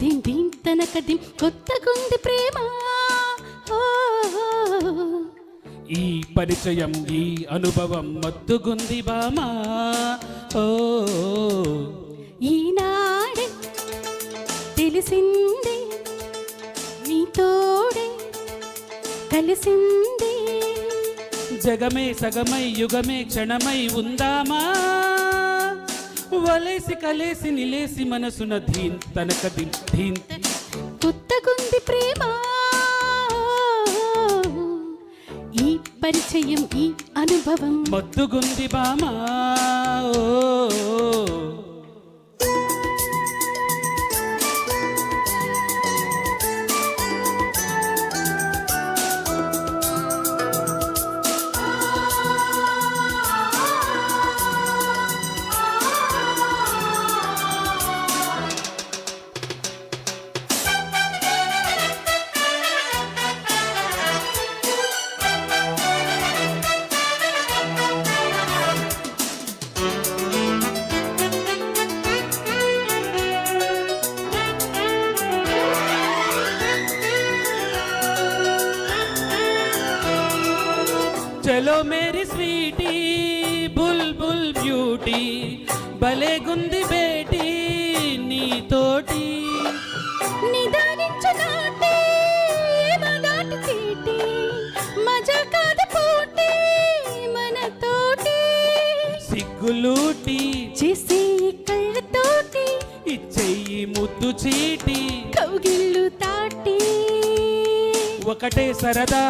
దిం దిం తనక దిం కొత్తగుంది ప్రేమ. ఈ పరిచయం ఈ అనుభవం మత్తుగుంది బామా. ఓ ఈనాడే తెలిసింది నీ తోడే కలిసింది. జగమే సగమై యుగమే క్షణమై ఉందామా. వలేసి కలేసి నిలేసి మనసున ధీన్ తనక దిం ధీన్. కొత్తగుంది ప్రేమ. ఈ పరిచయం ఈ అనుభవం మత్తుగుంది బామా. ఓ చలో మేరీ స్వీటీ బుల్బుల్ బ్యూటీ భలే గుంది బేటీ నీతోటి. నిదానించు నాటి మగాటి చీటి మజా కాదు పోటీ మనతోటి. సిగ్గులూటి చేసే కళ్ళతోటి ఇచ్చేయి ముద్దు చీటి కౌగిళ్ళు తాటి. ఒకటే సరదా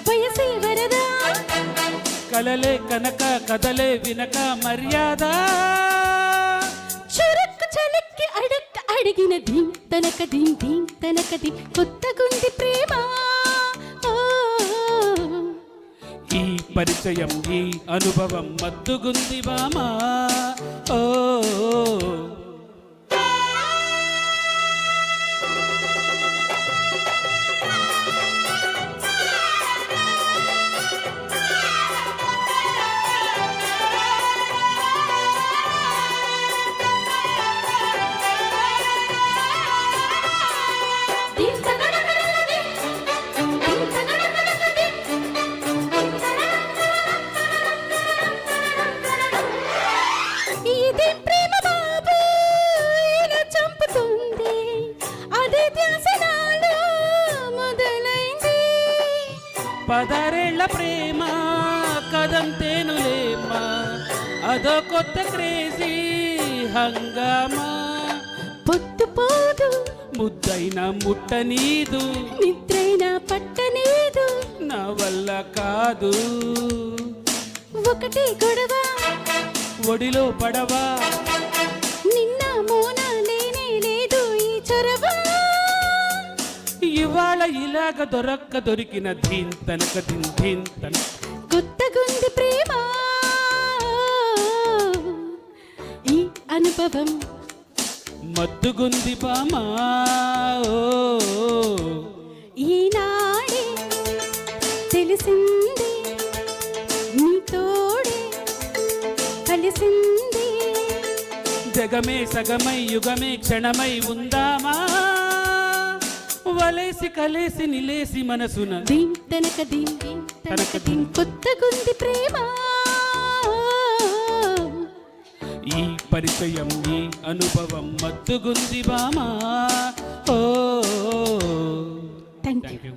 వయసే వరదా కలలే కనక కదలే వినక మర్యాద. చురుక్కు చలిక్కి అడక్క అడిగిన ధీం తనక ధీం ధీం తనక ధీం కొత్తగుంది ప్రేమ. ఈ పరిచయం ఈ అనుభవం మత్తుగుంది బామా. ఓ ఇదే ప్రేమ బాబు ఇలా చంపుతుంది అదే ధ్యాస నాలో మొదలైంది. 16 ఏళ్ల ప్రేమ కదంతేనులేమ్మా అదో కొత్త క్రేజీ హంగామా. పొద్దు పోదు ముద్దైన ముట్టనీదు నిద్రైన పట్టనీదు నా వల్ల కాదు. ఒకటే గొడవ ఒడిలో పడవా నిన్న మోన లేనే లేదు ఈ చొరవ. ఇవాళ ఇలాగ దొరికిన ధీన్ తనక ధీన్ ధీన్ తన. కొత్తగుంది ప్రేమ. ఈ అనుభవం మత్తుగుంది బామా. ఓ ఈనాడే తెలిసింది నీ తోడే కలిసింది. జగమే సగమై యుగమే క్షణమై ఉందామా. వలేసి కలేసి నిలేసి మనసున ధీం తనక ధీం ధీం తనక ధీం కొత్తగుంది ప్రేమ. ఈ పరిచయం ఈ అనుభవం మత్తుగుంది బామా. ఓ థ్యాంక్ యూ. Thank you.